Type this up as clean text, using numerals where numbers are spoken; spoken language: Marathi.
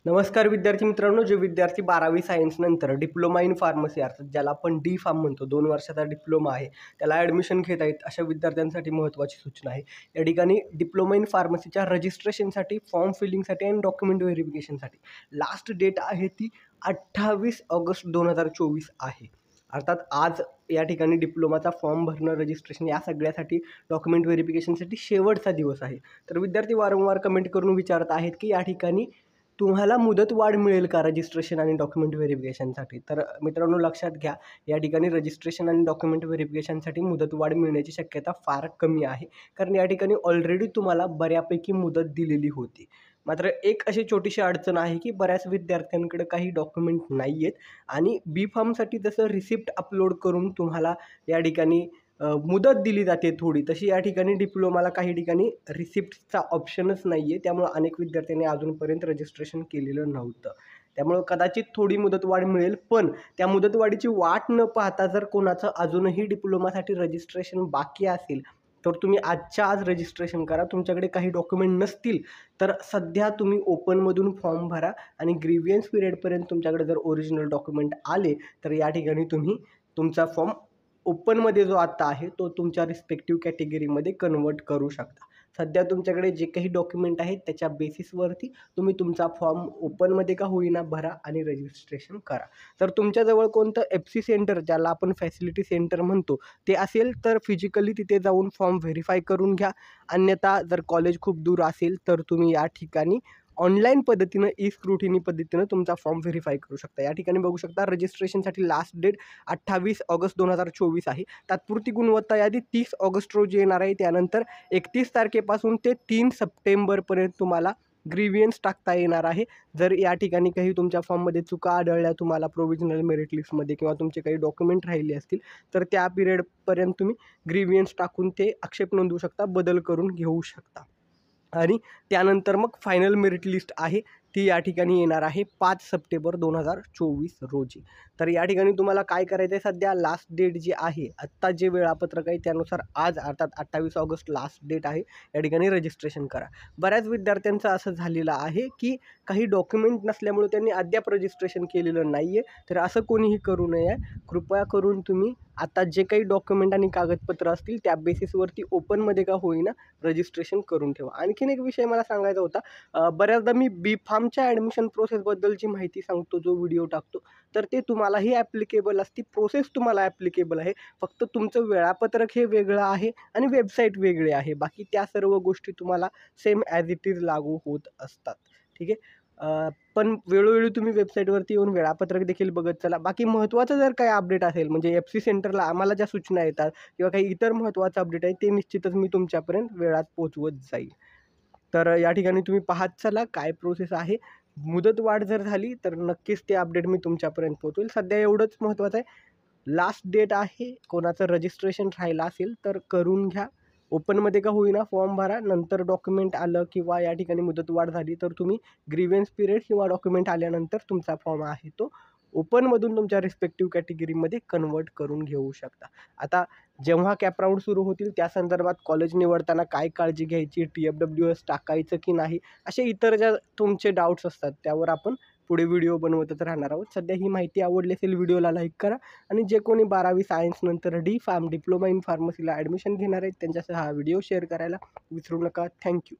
नमस्कार विद्यार्थी मित्रांनो, जे विद्यार्थी 12वी सायन्स नंतर डिप्लोमा इन फार्मसी अर्थात ज्याला आपण डी फार्म म्हणतो, 2 वर्षाचा डिप्लोमा आहे, त्याला ॲडमिशन घेता येत अशा विद्यार्थ्यांसाठी महत्त्वाची सूचना आहे. या ठिकाणी डिप्लोमा इन फार्मसीच्या रजिस्ट्रेशनसाठी, फॉर्म फिलिंगसाठी आणि डॉक्युमेंट व्हेरिफिकेशनसाठी लास्ट डेट आहे ती 28 ऑगस्ट 2024 आहे. अर्थात आज या ठिकाणी डिप्लोमाचा फॉर्म भरणं, रजिस्ट्रेशन या सगळ्यासाठी डॉक्युमेंट व्हेरिफिकेशनसाठी शेवटचा दिवस आहे. तर विद्यार्थी वारंवार कमेंट करून विचारत आहेत की या ठिकाणी तुम्हाला मुदतवाढ मिळेल का रजिस्ट्रेशन आणि डॉक्युमेंट व्हेरिफिकेशनसाठी? तर मित्रांनो लक्षात घ्या, या ठिकाणी रजिस्ट्रेशन आणि डॉक्युमेंट व्हेरिफिकेशनसाठी मुदतवाढ मिळण्याची शक्यता फार कमी आहे. कारण या ठिकाणी ऑलरेडी तुम्हाला बऱ्यापैकी मुदत दिलेली होती. मात्र एक अशी छोटीशी अडचण आहे की बऱ्याच विद्यार्थ्यांकडे काही डॉक्युमेंट नाही आहेत आणि बी फॉर्मसाठी जसं रिसिप्ट अपलोड करून तुम्हाला या ठिकाणी मुदत दिली जाते थोडी, तशी या ठिकाणी डिप्लोमाला काही ठिकाणी रिसिप्टचा ऑप्शनच नाही आहे. त्यामुळं अनेक विद्यार्थ्यांनी अजूनपर्यंत रजिस्ट्रेशन केलेलं नव्हतं. त्यामुळं कदाचित थोडी मुदतवाढ मिळेल, पण त्या मुदतवाढीची वाट न पाहता जर कोणाचं अजूनही डिप्लोमासाठी रजिस्ट्रेशन बाकी असेल, तर तुम्ही आजच्या आज रजिस्ट्रेशन करा. तुमच्याकडे काही डॉक्युमेंट नसतील, तर सध्या तुम्ही ओपनमधून फॉर्म भरा आणि ग्रीव्हियन्स पिरियडपर्यंत तुमच्याकडे जर ओरिजिनल डॉक्युमेंट आले, तर या ठिकाणी तुम्ही तुमचा फॉर्म ओपनमध्ये जो आत्ता आहे तो तुमच्या रिस्पेक्टिव्ह कॅटेगरीमध्ये कन्वर्ट करू शकता. सध्या तुमच्याकडे जे काही डॉक्युमेंट आहेत त्याच्या बेसिसवरती तुम्ही तुमचा फॉर्म ओपनमध्ये का होईना भरा आणि रजिस्ट्रेशन करा. तर तुमच्याजवळ कोणतं FC सेंटर, ज्याला आपण फॅसिलिटी सेंटर म्हणतो, ते असेल तर फिजिकली तिथे जाऊन फॉर्म व्हेरीफाय करून घ्या. अन्यथा जर कॉलेज खूप दूर असेल तर तुम्ही या ठिकाणी ऑनलाईन पद्धतीनं स्क्रुटिनी पद्धतीनं तुमचा फॉर्म व्हेरीफाय करू शकता. या ठिकाणी बघू शकता रजिस्ट्रेशनसाठी लास्ट डेट 28 ऑगस्ट 2024 आहे. तात्पुरती गुणवत्ता यादी 30 ऑगस्ट रोजी येणार आहे. त्यानंतर 31 तारखेपासून ते 3 सप्टेंबरपर्यंत तुम्हाला ग्रीव्हियन्स टाकता येणार आहे. जर या ठिकाणी काही तुमच्या फॉर्ममध्ये चुका आढळल्या तुम्हाला प्रोव्हिजनल मेरिट लिस्टमध्ये किंवा तुमचे काही डॉक्युमेंट राहिले असतील, तर त्या पिरियडपर्यंत तुम्ही ग्रीव्हियन्स टाकून ते आक्षेप नोंदवू शकता, बदल करून घेऊ शकता. आणि त्यानंतर मग फायनल मेरिट लिस्ट आहे ती या ठिकाणी येणार आहे 5 सप्टेंबर 2024 रोजी. तर या ठिकाणी तुम्हाला काय करायचं आहे, सध्या लास्ट डेट जी आहे, आत्ता जे वेळापत्रक आहे त्यानुसार आज अर्थात 28 ऑगस्ट लास्ट डेट आहे. या ठिकाणी रजिस्ट्रेशन करा. बऱ्याच विद्यार्थ्यांचं असं झालेलं आहे की काही डॉक्युमेंट नसल्यामुळे त्यांनी अद्याप रजिस्ट्रेशन केलेलं नाही आहे. तर असं कोणीही करू नये. कृपया करून तुम्ही आता जे काही डॉक्युमेंट आणि कागदपत्र असतील त्या बेसिसवरती ओपनमध्ये का होईना रजिस्ट्रेशन करून ठेवा. आणखीन एक विषय मला सांगायचा होता, बऱ्याचदा मी बी फार्मच्या ॲडमिशन प्रोसेसबद्दलची माहिती सांगतो, जो व्हिडिओ टाकतो, तर ते तुम्हालाही ॲप्लिकेबल असते. प्रोसेस तुम्हाला ॲप्लिकेबल आहे. फक्त तुमचं वेळापत्रक हे वेगळं आहे आणि वेबसाईट वेगळी आहे. बाकी त्या सर्व गोष्टी तुम्हाला सेम ॲज इट इज लागू होत असतात. ठीक आहे. पण वेळोवेळी तुम्ही वेबसाईटवरती येऊन वेळापत्रक देखील बघत चला. बाकी महत्त्वाचं जर काही अपडेट असेल, म्हणजे FC सेंटरला आम्हाला ज्या सूचना येतात किंवा काही इतर महत्त्वाचं अपडेट आहे, ते निश्चितच मी तुमच्यापर्यंत वेळात पोहोचवत जाईल. तर या ठिकाणी तुम्ही पाहत चला काय प्रोसेस आहे. मुदतवाढ जर झाली तर नक्कीच ते अपडेट मी तुमच्यापर्यंत पोहोचवेल. सध्या एवढंच महत्त्वाचं आहे, लास्ट डेट आहे. कोणाचं रजिस्ट्रेशन राहिलं असेल तर करून घ्या. ओपनमध्ये का होईना फॉर्म भरा. नंतर डॉक्युमेंट आलं किंवा या ठिकाणी मुदतवाढ झाली तर तुम्ही ग्रीव्हियन्स पिरियड किंवा डॉक्युमेंट आल्यानंतर तुमचा फॉर्म आहे तो ओपनमधून तुमच्या रिस्पेक्टिव्ह कॅटेगरीमध्ये कन्वर्ट करून घेऊ शकता. आता जेव्हा कॅप राऊंड सुरू होतील त्या संदर्भात कॉलेज निवडताना काय काळजी घ्यायची, TFWS टाकायचं की नाही, असे इतर ज्या तुमचे डाऊट्स असतात त्यावर आपण पुढे व्हिडिओ बनवतच राहणार आहोत. सध्या ही माहिती आवडली असेल व्हिडिओला लाईक करा आणि जे कोणी 12वी सायन्स नंतर डी फार्म डिप्लोमा इन फार्मसीला ॲडमिशन घेणार आहेत त्यांच्यासह हा व्हिडिओ शेअर करायला विसरू नका. थँक्यू.